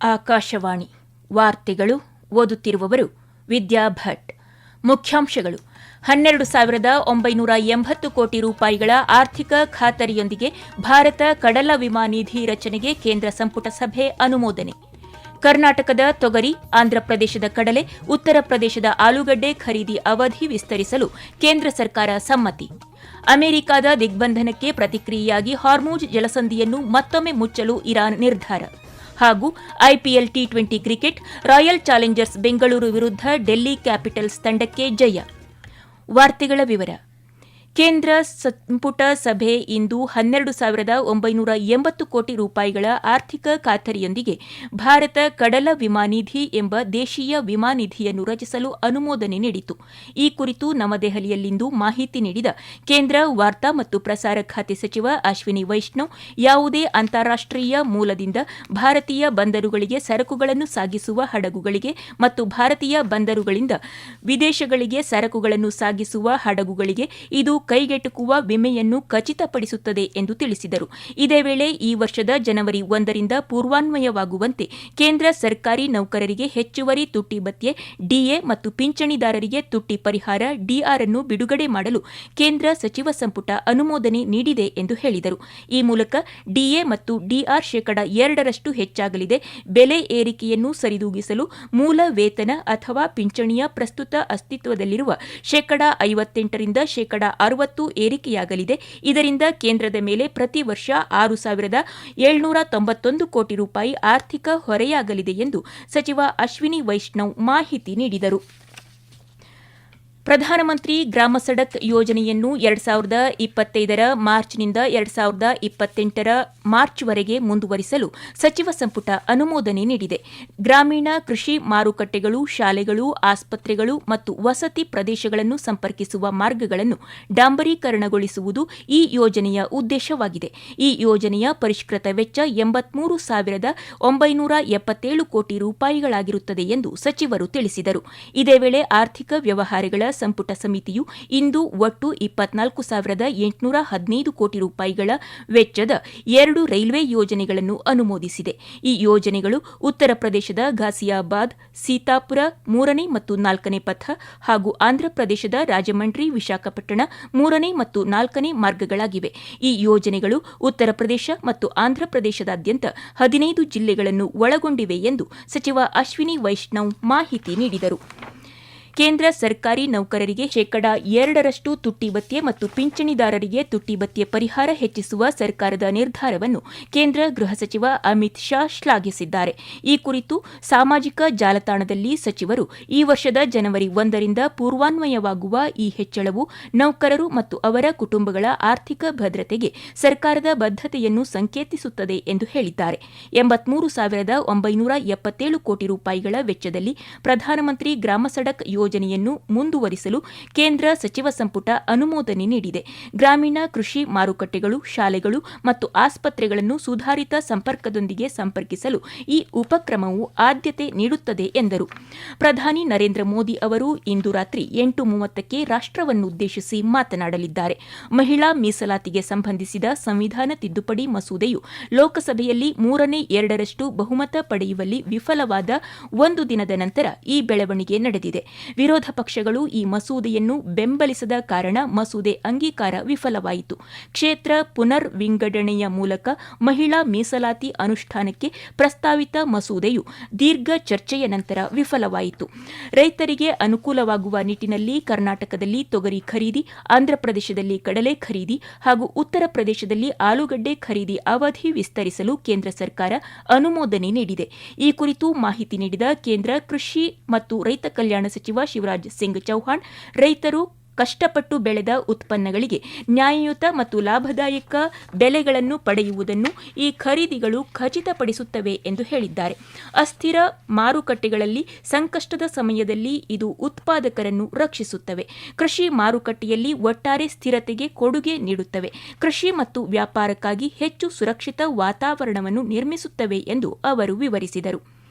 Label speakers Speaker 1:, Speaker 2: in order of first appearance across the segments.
Speaker 1: ಆಕಾಶವಾಣಿ ವಾರ್ತೆಗಳು ಓದುತ್ತಿರುವವರು ವಿದ್ಯಾ ಭಟ್. ಮುಖ್ಯಾಂಶಗಳು: 12,980 ಕೋಟಿ ರೂಪಾಯಿಗಳ ಆರ್ಥಿಕ ಖಾತರಿಯೊಂದಿಗೆ ಭಾರತ ಕಡಲ ವಿಮಾ ನಿಧಿ ರಚನೆಗೆ ಕೇಂದ್ರ ಸಂಪುಟ ಸಭೆ ಅನುಮೋದನೆ. ಕರ್ನಾಟಕದ ತೊಗರಿ, ಆಂಧ್ರಪ್ರದೇಶದ ಕಡಲೆ, ಉತ್ತರ ಪ್ರದೇಶದ ಆಲೂಗಡ್ಡೆ ಖರೀದಿ ಅವಧಿ ವಿಸ್ತರಿಸಲು ಕೇಂದ್ರ ಸರ್ಕಾರ ಸಮ್ಮತಿ. ಅಮೆರಿಕದ ದಿಗ್ಬಂಧನಕ್ಕೆ ಪ್ರತಿಕ್ರಿಯೆಯಾಗಿ ಹಾರ್ಮುಜ್ ಜಲಸಂಧಿಯನ್ನು ಮತ್ತೊಮ್ಮೆ ಮುಚ್ಚಲು ಇರಾನ್ ನಿರ್ಧಾರ. ಹಾಗೂ IPL T20 cricket, royal Challengers Bengaluru ವಿರುದ್ಧ ಡೆಲ್ಲಿ ಕ್ಯಾಪಿಟಲ್ಸ್ ತಂಡಕ್ಕೆ ಜಯ. ವಾರ್ತೆಗಳ ವಿವರ. ಕೇಂದ್ರ ಸಂಪುಟ ಸಭೆ ಇಂದು 12,980 ಕೋಟಿ ರೂಪಾಯಿಗಳ ಆರ್ಥಿಕ ಖಾತರಿಯೊಂದಿಗೆ ಭಾರತ ಕಡಲ ವಿಮಾ ನಿಧಿ ಎಂಬ ದೇಶೀಯ ವಿಮಾ ನಿಧಿಯನ್ನು ರಚಿಸಲು ಅನುಮೋದನೆ ನೀಡಿತು. ಈ ಕುರಿತು ನವದೆಹಲಿಯಲ್ಲಿಂದು ಮಾಹಿತಿ ನೀಡಿದ ಕೇಂದ್ರ ವಾರ್ತಾ ಮತ್ತು ಪ್ರಸಾರ ಖಾತೆ ಸಚಿವ ಅಶ್ವಿನಿ ವೈಷ್ಣವ್, ಯಾವುದೇ ಅಂತಾರಾಷ್ಟೀಯ ಮೂಲದಿಂದ ಭಾರತೀಯ ಬಂದರುಗಳಿಗೆ ಸರಕುಗಳನ್ನು ಸಾಗಿಸುವ ಹಡಗುಗಳಿಗೆ ಮತ್ತು ಭಾರತೀಯ ಬಂದರುಗಳಿಂದ ವಿದೇಶಗಳಿಗೆ ಸರಕುಗಳನ್ನು ಸಾಗಿಸುವ ಹಡಗುಗಳಿಗೆ ಇದು ಕೈಗೆಟುಕುವ ವಿಮೆಯನ್ನು ಖಚಿತಪಡಿಸುತ್ತದೆ ಎಂದು ತಿಳಿಸಿದರು. ಇದೇ ವೇಳೆ ಈ ವರ್ಷದ ಜನವರಿ 1ರಿಂದ ಪೂರ್ವಾನ್ವಯವಾಗುವಂತೆ ಕೇಂದ್ರ ಸರ್ಕಾರಿ ನೌಕರರಿಗೆ ಹೆಚ್ಚುವರಿ ತುಟ್ಟಿ ಭತ್ಯೆ ಡಿಎ ಮತ್ತು ಪಿಂಚಣಿದಾರರಿಗೆ ತುಟ್ಟಿ ಪರಿಹಾರ ಡಿಆರ್ ಅನ್ನು ಬಿಡುಗಡೆ ಮಾಡಲು ಕೇಂದ್ರ ಸಚಿವ ಸಂಪುಟ ಅನುಮೋದನೆ ನೀಡಿದೆ ಎಂದು ಹೇಳಿದರು. ಈ ಮೂಲಕ ಡಿಎ ಮತ್ತು ಡಿಆರ್ 2% ಹೆಚ್ಚಾಗಲಿದೆ. ಬೆಲೆ ಏರಿಕೆಯನ್ನು ಸರಿದೂಗಿಸಲು ಮೂಲ ವೇತನ ಅಥವಾ ಪಿಂಚಣಿಯ ಪ್ರಸ್ತುತ ಅಸ್ತಿತ್ವದಲ್ಲಿರುವ 58% 60% ಏರಿಕೆಯಾಗಲಿದೆ. ಇದರಿಂದ ಕೇಂದ್ರದ ಮೇಲೆ ಪ್ರತಿ ವರ್ಷ 6,791 ಕೋಟಿ ರೂಪಾಯಿ ಆರ್ಥಿಕ ಹೊರೆಯಾಗಲಿದೆ ಎಂದು ಸಚಿವ ಅಶ್ವಿನಿ ವೈಷ್ಣವ್ ಮಾಹಿತಿ ನೀಡಿದರು. ಪ್ರಧಾನಮಂತ್ರಿ ಗ್ರಾಮ ಸಡಕ್ ಯೋಜನೆಯನ್ನು 2025ರ ಮಾರ್ಚ್ನಿಂದ 2028ರ ಮಾರ್ಚ್ವರೆಗೆ ಮುಂದುವರಿಸಲು ಸಚಿವ ಸಂಪುಟ ಅನುಮೋದನೆ ನೀಡಿದೆ. ಗ್ರಾಮೀಣ ಕೃಷಿ ಮಾರುಕಟ್ಟೆಗಳು, ಶಾಲೆಗಳು, ಆಸ್ಪತ್ರೆಗಳು ಮತ್ತು ವಸತಿ ಪ್ರದೇಶಗಳನ್ನು ಸಂಪರ್ಕಿಸುವ ಮಾರ್ಗಗಳನ್ನು ಡಾಂಬರೀಕರಣಗೊಳಿಸುವುದು ಈ ಯೋಜನೆಯ ಉದ್ದೇಶವಾಗಿದೆ. ಈ ಯೋಜನೆಯ ಪರಿಷ್ಕೃತ ವೆಚ್ಚ 83,977 ಕೋಟಿ ರೂಪಾಯಿಗಳಾಗಿರುತ್ತದೆ ಎಂದು ಸಚಿವರು ತಿಳಿಸಿದರು. ಇದೇ ವೇಳೆ ಆರ್ಥಿಕ ವ್ಯವಹಾರಗಳ ಸಂಪುಟ ಸಮಿತಿಯು ಇಂದು ಒಟ್ಟು 24,815 ಕೋಟಿ ರೂಪಾಯಿಗಳ ವೆಚ್ಚದ 2 ರೈಲ್ವೆ ಯೋಜನೆಗಳನ್ನು ಅನುಮೋದಿಸಿದೆ. ಈ ಯೋಜನೆಗಳು ಉತ್ತರ ಪ್ರದೇಶದ ಘಾಸಿಯಾಬಾದ್ ಸೀತಾಪುರ 3ನೇ ಮತ್ತು 4ನೇ ಪಥ ಹಾಗೂ ಆಂಧ್ರಪ್ರದೇಶದ ರಾಜಮಂಡ್ರಿ ವಿಶಾಖಪಟ್ಟಣ 3ನೇ ಮತ್ತು 4ನೇ ಮಾರ್ಗಗಳಾಗಿವೆ. ಈ ಯೋಜನೆಗಳು ಉತ್ತರ ಪ್ರದೇಶ ಮತ್ತು ಆಂಧ್ರಪ್ರದೇಶದಾದ್ಯಂತ 15 ಜಿಲ್ಲೆಗಳನ್ನು ಒಳಗೊಂಡಿವೆ ಎಂದು ಸಚಿವ ಅಶ್ವಿನಿ ವೈಷ್ಣವ್ ಮಾಹಿತಿ ನೀಡಿದರು. ಕೇಂದ್ರ ಸರ್ಕಾರಿ ನೌಕರರಿಗೆ 2% ತುಟ್ಟಿ ಭತ್ಯೆ ಮತ್ತು ಪಿಂಚಣಿದಾರರಿಗೆ ತುಟ್ಟಿ ಭತ್ಯೆ ಪರಿಹಾರ ಹೆಚ್ಚಿಸುವ ಸರ್ಕಾರದ ನಿರ್ಧಾರವನ್ನು ಕೇಂದ್ರ ಗೃಹ ಸಚಿವ ಅಮಿತ್ ಶಾ ಶ್ಲಾಘಿಸಿದ್ದಾರೆ. ಈ ಕುರಿತು ಸಾಮಾಜಿಕ ಜಾಲತಾಣದಲ್ಲಿ ಸಚಿವರು, ಈ ವರ್ಷದ ಜನವರಿ 1ರಿಂದ ಪೂರ್ವಾನ್ವಯವಾಗುವ ಈ ಹೆಚ್ಚಳವು ನೌಕರರು ಮತ್ತು ಅವರ ಕುಟುಂಬಗಳ ಆರ್ಥಿಕ ಭದ್ರತೆಗೆ ಸರ್ಕಾರದ ಬದ್ಧತೆಯನ್ನು ಸಂಕೇತಿಸುತ್ತದೆ ಎಂದು ಹೇಳಿದ್ದಾರೆ. 83,977 ಕೋಟಿ ರೂಪಾಯಿಗಳ ವೆಚ್ಚದಲ್ಲಿ ಪ್ರಧಾನಮಂತ್ರಿ ಗ್ರಾಮ ಸಡಕ್ ಯೋಜನೆಯನ್ನು ಮುಂದುವರಿಸಲು ಕೇಂದ್ರ ಸಚಿವ ಸಂಪುಟ ಅನುಮೋದನೆ ನೀಡಿದೆ. ಗ್ರಾಮೀಣ ಕೃಷಿ ಮಾರುಕಟ್ಟೆಗಳು, ಶಾಲೆಗಳು ಮತ್ತು ಆಸ್ಪತ್ರೆಗಳನ್ನು ಸುಧಾರಿತ ಸಂಪರ್ಕದೊಂದಿಗೆ ಸಂಪರ್ಕಿಸಲು ಈ ಉಪಕ್ರಮವು ಆದ್ಯತೆ ನೀಡುತ್ತದೆ ಎಂದರು. ಪ್ರಧಾನಿ ನರೇಂದ್ರ ಮೋದಿ ಅವರು ಇಂದು ರಾತ್ರಿ 8:30ಕ್ಕೆ ರಾಷ್ಟವನ್ನುದ್ದೇಶಿಸಿ ಮಾತನಾಡಲಿದ್ದಾರೆ. ಮಹಿಳಾ ಮೀಸಲಾತಿಗೆ ಸಂಬಂಧಿಸಿದ ಸಂವಿಧಾನ ತಿದ್ದುಪಡಿ ಮಸೂದೆಯು ಲೋಕಸಭೆಯಲ್ಲಿ 3/2 ಬಹುಮತ ಪಡೆಯುವಲ್ಲಿ ವಿಫಲವಾದ ಒಂದು ದಿನದ ನಂತರ ಈ ಬೆಳವಣಿಗೆ ನಡೆದಿದೆ. ವಿರೋಧ ಪಕ್ಷಗಳು ಈ ಮಸೂದೆಯನ್ನು ಬೆಂಬಲಿಸದ ಕಾರಣ ಮಸೂದೆ ಅಂಗೀಕಾರ ವಿಫಲವಾಯಿತು. ಕ್ಷೇತ್ರ ಪುನರ್ ವಿಂಗಡಣೆಯ ಮೂಲಕ ಮಹಿಳಾ ಮೀಸಲಾತಿ ಅನುಷ್ಠಾನಕ್ಕೆ ಪ್ರಸ್ತಾವಿತ ಮಸೂದೆಯು ದೀರ್ಘ ಚರ್ಚೆಯ ನಂತರ ವಿಫಲವಾಯಿತು. ರೈತರಿಗೆ ಅನುಕೂಲವಾಗುವ ನಿಟ್ಟಿನಲ್ಲಿ ಕರ್ನಾಟಕದಲ್ಲಿ ತೊಗರಿ ಖರೀದಿ, ಆಂಧ್ರಪ್ರದೇಶದಲ್ಲಿ ಕಡಲೆ ಖರೀದಿ ಹಾಗೂ ಉತ್ತರ ಪ್ರದೇಶದಲ್ಲಿ ಆಲೂಗಡ್ಡೆ ಖರೀದಿ ಅವಧಿ ವಿಸ್ತರಿಸಲು ಕೇಂದ್ರ ಸರ್ಕಾರ ಅನುಮೋದನೆ ನೀಡಿದೆ. ಈ ಕುರಿತು ಮಾಹಿತಿ ನೀಡಿದ ಕೇಂದ್ರ ಕೃಷಿ ಮತ್ತು ರೈತ ಕಲ್ಯಾಣ ಸಚಿವ ಶಿವರಾಜ್ ಸಿಂಗ್ ಚೌಹಾಣ್, ರೈತರು ಕಷ್ಟಪಟ್ಟು ಬೆಳೆದ ಉತ್ಪನ್ನಗಳಿಗೆ ನ್ಯಾಯಯುತ ಮತ್ತು ಲಾಭದಾಯಕ ಬೆಲೆಗಳನ್ನು ಪಡೆಯುವುದನ್ನು ಈ ಖರೀದಿಗಳು ಖಚಿತಪಡಿಸುತ್ತವೆ ಎಂದು ಹೇಳಿದ್ದಾರೆ. ಅಸ್ಥಿರ ಮಾರುಕಟ್ಟೆಗಳಲ್ಲಿ ಸಂಕಷ್ಟದ ಸಮಯದಲ್ಲಿ ಇದು ಉತ್ಪಾದಕರನ್ನು ರಕ್ಷಿಸುತ್ತವೆ. ಕೃಷಿ ಮಾರುಕಟ್ಟೆಯಲ್ಲಿ ಒಟ್ಟಾರೆ ಸ್ಥಿರತೆಗೆ ಕೊಡುಗೆ ನೀಡುತ್ತವೆ. ಕೃಷಿ ಮತ್ತು ವ್ಯಾಪಾರಕ್ಕಾಗಿ ಹೆಚ್ಚು ಸುರಕ್ಷಿತ ವಾತಾವರಣವನ್ನು ನಿರ್ಮಿಸುತ್ತವೆ ಎಂದು ಅವರು ವಿವರಿಸಿದರು.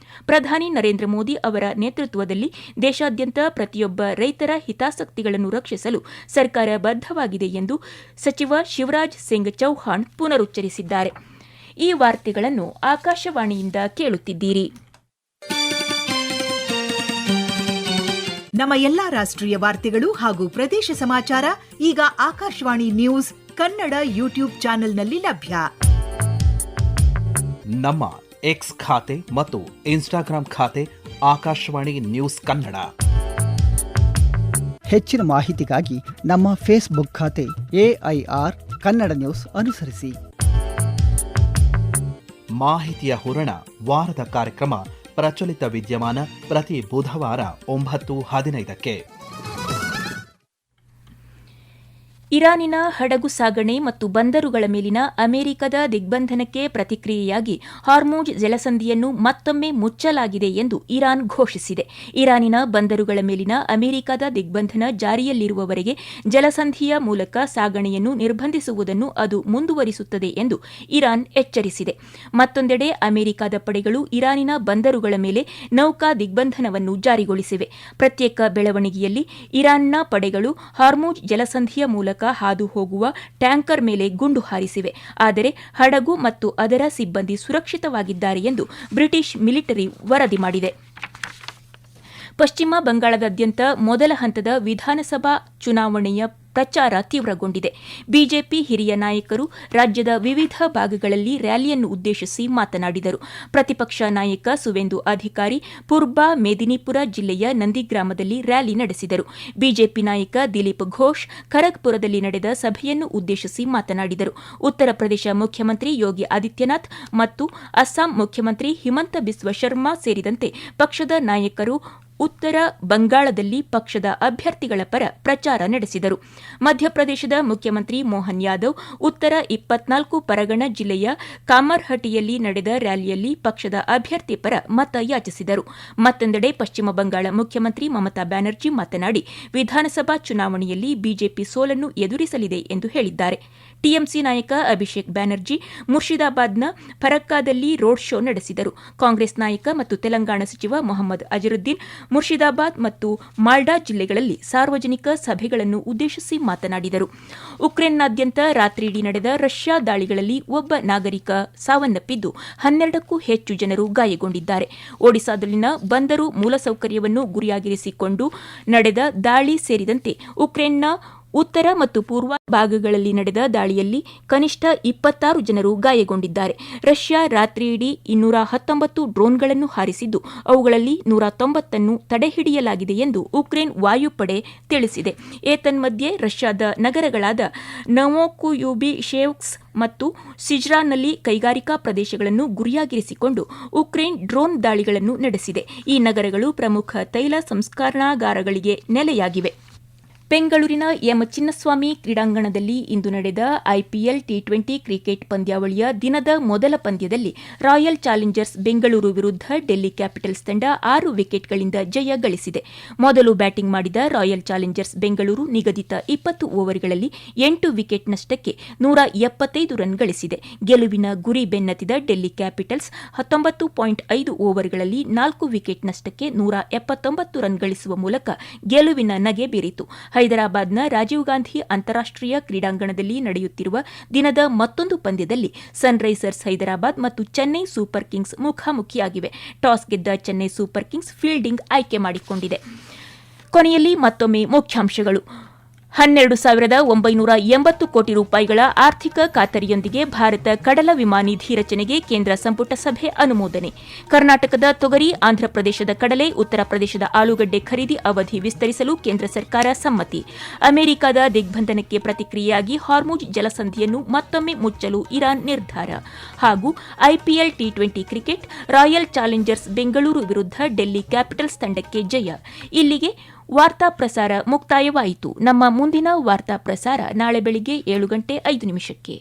Speaker 1: ಪ್ರಧಾನಿ ನರೇಂದ್ರ ಮೋದಿ ಅವರ ನೇತೃತ್ವದಲ್ಲಿ ದೇಶಾದ್ಯಂತ ಪ್ರತಿಯೊಬ್ಬ ರೈತರ ಹಿತಾಸಕ್ತಿಗಳನ್ನು ರಕ್ಷಿಸಲು ಸರ್ಕಾರ ಬದ್ಧವಾಗಿದೆ ಎಂದು ಸಚಿವ ಶಿವರಾಜ್ ಸಿಂಗ್ ಚೌಹಾಣ್ ಪುನರುಚ್ಚರಿಸಿದ್ದಾರೆ. ಈ ವಾರ್ತೆಗಳನ್ನು ಆಕಾಶವಾಣಿಯಿಂದ ಕೇಳುತ್ತಿದ್ದೀರಿ.
Speaker 2: ನಮ್ಮ ಎಲ್ಲಾ ರಾಷ್ಟ್ರೀಯ ವಾರ್ತೆಗಳು ಹಾಗೂ ಪ್ರದೇಶ ಸಮಾಚಾರ ಈಗ ಆಕಾಶವಾಣಿ ನ್ಯೂಸ್ ಕನ್ನಡ ಯೂಟ್ಯೂಬ್ ಚಾನೆಲ್ನಲ್ಲಿ ಲಭ್ಯ.
Speaker 3: ನಮ್ಮ ಎಕ್ಸ್ ಖಾತೆ ಮತ್ತು ಇನ್ಸ್ಟಾಗ್ರಾಂ ಖಾತೆ ಆಕಾಶವಾಣಿ ನ್ಯೂಸ್ ಕನ್ನಡ.
Speaker 4: ಹೆಚ್ಚಿನ ಮಾಹಿತಿಗಾಗಿ ನಮ್ಮ ಫೇಸ್ಬುಕ್ ಖಾತೆ AIR ಕನ್ನಡ ನ್ಯೂಸ್ ಅನುಸರಿಸಿ.
Speaker 3: ಮಾಹಿತಿಯ ಹೂರಣ ವಾರದ ಕಾರ್ಯಕ್ರಮ ಪ್ರಚಲಿತ ವಿದ್ಯಮಾನ ಪ್ರತಿ ಬುಧವಾರ 9:15ಕ್ಕೆ.
Speaker 1: ಇರಾನಿನ ಹಡಗು ಸಾಗಣೆ ಮತ್ತು ಬಂದರುಗಳ ಮೇಲಿನ ಅಮೆರಿಕದ ದಿಗ್ಬಂಧನಕ್ಕೆ ಪ್ರತಿಕ್ರಿಯೆಯಾಗಿ ಹಾರ್ಮುಜ್ ಜಲಸಂಧಿಯನ್ನು ಮತ್ತೊಮ್ಮೆ ಮುಚ್ಚಲಾಗಿದೆ ಎಂದು ಇರಾನ್ ಘೋಷಿಸಿದೆ. ಇರಾನಿನ ಬಂದರುಗಳ ಮೇಲಿನ ಅಮೆರಿಕದ ದಿಗ್ಬಂಧನ ಜಾರಿಯಲ್ಲಿರುವವರೆಗೆ ಜಲಸಂಧಿಯ ಮೂಲಕ ಸಾಗಣೆಯನ್ನು ನಿರ್ಬಂಧಿಸುವುದನ್ನು ಅದು ಮುಂದುವರಿಸುತ್ತದೆ ಎಂದು ಇರಾನ್ ಎಚ್ಚರಿಸಿದೆ. ಮತ್ತೊಂದೆಡೆ ಅಮೆರಿಕದ ಪಡೆಗಳು ಇರಾನಿನ ಬಂದರುಗಳ ಮೇಲೆ ನೌಕಾ ದಿಗ್ಬಂಧನವನ್ನು ಜಾರಿಗೊಳಿಸಿವೆ. ಪ್ರತ್ಯೇಕ ಬೆಳವಣಿಗೆಯಲ್ಲಿ ಇರಾನ್ನ ಪಡೆಗಳು ಹಾರ್ಮುಜ್ ಜಲಸಂಧಿಯ ಮೂಲಕ ಹಾದು ಹೋಗುವ ಟ್ಯಾಂಕರ್ ಮೇಲೆ ಗುಂಡು ಹಾರಿಸಿವೆ. ಆದರೆ ಹಡಗು ಮತ್ತು ಅದರ ಸಿಬ್ಬಂದಿ ಸುರಕ್ಷಿತವಾಗಿದ್ದಾರೆ ಎಂದು ಬ್ರಿಟಿಷ್ ಮಿಲಿಟರಿ ವರದಿ ಮಾಡಿದೆ. ಪಶ್ಚಿಮ ಬಂಗಾಳದಾದ್ಯಂತ ಮೊದಲ ಹಂತದ ವಿಧಾನಸಭಾ ಚುನಾವಣೆಯ ಪ್ರಚಾರ ತೀವ್ರಗೊಂಡಿದೆ. ಬಿಜೆಪಿ ಹಿರಿಯ ನಾಯಕರು ರಾಜ್ಯದ ವಿವಿಧ ಭಾಗಗಳಲ್ಲಿ ರ್ಯಾಲಿಯನ್ನು ಉದ್ದೇಶಿಸಿ ಮಾತನಾಡಿದರು. ಪ್ರತಿಪಕ್ಷ ನಾಯಕ ಸುವೇಂದು ಅಧಿಕಾರಿ ಪೂರ್ಬ ಮೇದಿನಿಪುರ ಜಿಲ್ಲೆಯ ನಂದಿಗ್ರಾಮದಲ್ಲಿ ರ್ಯಾಲಿ ನಡೆಸಿದರು. ಬಿಜೆಪಿ ನಾಯಕ ದಿಲೀಪ್ ಘೋಷ್ ಖರಗ್ಪುರದಲ್ಲಿ ನಡೆದ ಸಭೆಯನ್ನು ಉದ್ದೇಶಿಸಿ ಮಾತನಾಡಿದರು. ಉತ್ತರ ಪ್ರದೇಶ ಮುಖ್ಯಮಂತ್ರಿ ಯೋಗಿ ಆದಿತ್ಯನಾಥ್ ಮತ್ತು ಅಸ್ಸಾಂ ಮುಖ್ಯಮಂತ್ರಿ ಹಿಮಂತ ಬಿಸ್ವ ಶರ್ಮಾ ಸೇರಿದಂತೆ ಪಕ್ಷದ ನಾಯಕರು ಉತ್ತರ ಬಂಗಾಳದಲ್ಲಿ ಪಕ್ಷದ ಅಭ್ಯರ್ಥಿಗಳ ಪರ ಪ್ರಚಾರ ನಡೆಸಿದರು. ಮಧ್ಯಪ್ರದೇಶದ ಮುಖ್ಯಮಂತ್ರಿ ಮೋಹನ್ ಯಾದವ್ ಉತ್ತರ 24 ಪರಗಣ ಜಿಲ್ಲೆಯ ಕಾಮರ್ಹಟಿಯಲ್ಲಿ ನಡೆದ ರ್ಯಾಲಿಯಲ್ಲಿ ಪಕ್ಷದ ಅಭ್ಯರ್ಥಿ ಪರ ಮತ ಯಾಚಿಸಿದರು. ಮತ್ತೊಂದೆಡೆ ಪಶ್ಚಿಮ ಬಂಗಾಳ ಮುಖ್ಯಮಂತ್ರಿ ಮಮತಾ ಬ್ಯಾನರ್ಜಿ ಮಾತನಾಡಿ ವಿಧಾನಸಭಾ ಚುನಾವಣೆಯಲ್ಲಿ ಬಿಜೆಪಿ ಸೋಲನ್ನು ಎದುರಿಸಲಿದೆ ಎಂದು ಹೇಳಿದ್ದಾರೆ. ಟಿಎಂಸಿ ನಾಯಕ ಅಭಿಷೇಕ್ ಬ್ಯಾನರ್ಜಿ ಮುರ್ಷಿದಾಬಾದ್ನ ಫರಕ್ಕಾದಲ್ಲಿ ರೋಡ್ ಶೋ ನಡೆಸಿದರು. ಕಾಂಗ್ರೆಸ್ ನಾಯಕ ಮತ್ತು ತೆಲಂಗಾಣ ಸಚಿವ ಮೊಹಮ್ಮದ್ ಅಜರುದ್ದೀನ್ ಮುರ್ಷಿದಾಬಾದ್ ಮತ್ತು ಮಾಲ್ಡಾ ಜಿಲ್ಲೆಗಳಲ್ಲಿ ಸಾರ್ವಜನಿಕ ಸಭೆಗಳನ್ನು ಉದ್ದೇಶಿಸಿ ಮಾತನಾಡಿದರು. ಉಕ್ರೇನ್ನಾದ್ಯಂತ ರಾತ್ರಿಯಿಡೀ ನಡೆದ ರಷ್ಯಾ ದಾಳಿಗಳಲ್ಲಿ ಒಬ್ಬ ನಾಗರಿಕ ಸಾವನ್ನಪ್ಪಿದ್ದು 12ಕ್ಕೂ ಹೆಚ್ಚು ಜನರು ಗಾಯಗೊಂಡಿದ್ದಾರೆ. ಒಡಿಸಾದಲ್ಲಿನ ಬಂದರು ಮೂಲಸೌಕರ್ಯವನ್ನು ಗುರಿಯಾಗಿರಿಸಿಕೊಂಡು ನಡೆದ ದಾಳಿ ಸೇರಿದಂತೆ ಉಕ್ರೇನ್ನ ಉತ್ತರ ಮತ್ತು ಪೂರ್ವ ಭಾಗಗಳಲ್ಲಿ ನಡೆದ ದಾಳಿಯಲ್ಲಿ ಕನಿಷ್ಠ 26 ಜನರು ಗಾಯಗೊಂಡಿದ್ದಾರೆ. ರಷ್ಯಾ ರಾತ್ರಿಯಿಡೀ 219 ಡ್ರೋನ್ಗಳನ್ನು ಹಾರಿಸಿದ್ದು ಅವುಗಳಲ್ಲಿ 190 ತಡೆಹಿಡಿಯಲಾಗಿದೆ ಎಂದು ಉಕ್ರೇನ್ ವಾಯುಪಡೆ ತಿಳಿಸಿದೆ. ಏತನ್ಮಧ್ಯೆ ರಷ್ಯಾದ ನಗರಗಳಾದ ನವೋಕುಯುಬಿಶೇವ್ಸ್ಕ್ ಮತ್ತು ಸಿಜ್ರಾನ್ನಲ್ಲಿ ಕೈಗಾರಿಕಾ ಪ್ರದೇಶಗಳನ್ನು ಗುರಿಯಾಗಿರಿಸಿಕೊಂಡು ಉಕ್ರೇನ್ ಡ್ರೋನ್ ದಾಳಿಗಳನ್ನು ನಡೆಸಿದೆ. ಈ ನಗರಗಳು ಪ್ರಮುಖ ತೈಲ ಸಂಸ್ಕರಣಾಗಾರಗಳಿಗೆ ನೆಲೆಯಾಗಿವೆ. ಬೆಂಗಳೂರಿನ ಎಂ ಚಿನ್ನಸ್ವಾಮಿ ಕ್ರೀಡಾಂಗಣದಲ್ಲಿ ಇಂದು ನಡೆದ ಐಪಿಎಲ್ ಟಿ20 ಕ್ರಿಕೆಟ್ ಪಂದ್ಯಾವಳಿಯ ದಿನದ ಮೊದಲ ಪಂದ್ಯದಲ್ಲಿ ರಾಯಲ್ ಚಾಲೆಂಜರ್ಸ್ ಬೆಂಗಳೂರು ವಿರುದ್ಧ ಡೆಲ್ಲಿ ಕ್ಯಾಪಿಟಲ್ಸ್ ತಂಡ 6 ವಿಕೆಟ್ಗಳಿಂದ ಜಯ ಗಳಿಸಿದೆ. ಮೊದಲು ಬ್ಯಾಟಿಂಗ್ ಮಾಡಿದ ರಾಯಲ್ ಚಾಲೆಂಜರ್ಸ್ ಬೆಂಗಳೂರು ನಿಗದಿತ 20 ಓವರ್ಗಳಲ್ಲಿ 8 ವಿಕೆಟ್ ನಷ್ಟಕ್ಕೆ 175 ರನ್ ಗಳಿಸಿದೆ. ಗೆಲುವಿನ ಗುರಿ ಬೆನ್ನತ್ತಿದ ಡೆಲ್ಲಿ ಕ್ಯಾಪಿಟಲ್ಸ್ 19.5 ಓವರ್ಗಳಲ್ಲಿ 4 ವಿಕೆಟ್ ನಷ್ಟಕ್ಕೆ 179 ರನ್ ಗಳಿಸುವ ಮೂಲಕ ಗೆಲುವಿನ ನಗೆ ಬೀರಿತು. ಹೈದರಾಬಾದ್ನ ರಾಜೀವ್ ಗಾಂಧಿ ಅಂತಾರಾಷ್ಟೀಯ ಕ್ರೀಡಾಂಗಣದಲ್ಲಿ ನಡೆಯುತ್ತಿರುವ ದಿನದ ಮತ್ತೊಂದು ಪಂದ್ಯದಲ್ಲಿ ಸನ್ರೈಸರ್ಸ್ ಹೈದರಾಬಾದ್ ಮತ್ತು ಚೆನ್ನೈ ಸೂಪರ್ ಕಿಂಗ್ಸ್ ಮುಖಾಮುಖಿಯಾಗಿವೆ. ಟಾಸ್ ಗೆದ್ದ ಚೆನ್ನೈ ಸೂಪರ್ ಕಿಂಗ್ಸ್ ಫೀಲ್ಡಿಂಗ್ ಆಯ್ಕೆ ಮಾಡಿಕೊಂಡಿದೆ. ಕೊನೆಯಲ್ಲಿ ಮತ್ತೊಮ್ಮೆ ಮುಖ್ಯಾಂಶಗಳು. 12,980 ಕೋಟಿ ರೂಪಾಯಿಗಳ ಆರ್ಥಿಕ ಖಾತರಿಯೊಂದಿಗೆ ಭಾರತ ಕಡಲ ವಿಮಾ ನಿಧಿ ರಚನೆಗೆ ಕೇಂದ್ರ ಸಂಪುಟ ಸಭೆ ಅನುಮೋದನೆ. ಕರ್ನಾಟಕದ ತೊಗರಿ, ಆಂಧ್ರಪ್ರದೇಶದ ಕಡಲೆ, ಉತ್ತರ ಪ್ರದೇಶದ ಆಲೂಗಡ್ಡೆ ಖರೀದಿ ಅವಧಿ ವಿಸ್ತರಿಸಲು ಕೇಂದ್ರ ಸರ್ಕಾರ ಸಮ್ಮತಿ. ಅಮೆರಿಕದ ದಿಗ್ಬಂಧನಕ್ಕೆ ಪ್ರತಿಕ್ರಿಯೆಯಾಗಿ ಹಾರ್ಮುಜ್ ಜಲಸಂಧಿಯನ್ನು ಮತ್ತೊಮ್ಮೆ ಮುಚ್ಚಲು ಇರಾನ್ ನಿರ್ಧಾರ. ಹಾಗೂ IPL T20 cricket royal Challengers Bengaluru ವಿರುದ್ಧ ಡೆಲ್ಲಿ ಕ್ಯಾಪಿಟಲ್ಸ್ ತಂಡಕ್ಕೆ ಜಯ. ಇಲ್ಲಿಗೆ ವಾರ್ತಾ ಪ್ರಸಾರ ಮುಕ್ತಾಯವಾಯಿತು. ನಮ್ಮ ಮುಂದಿನ ವಾರ್ತಾ ಪ್ರಸಾರ ನಾಳೆ ಬೆಳಿಗ್ಗೆ 7:05 ನಿಮಿಷಕ್ಕೆ.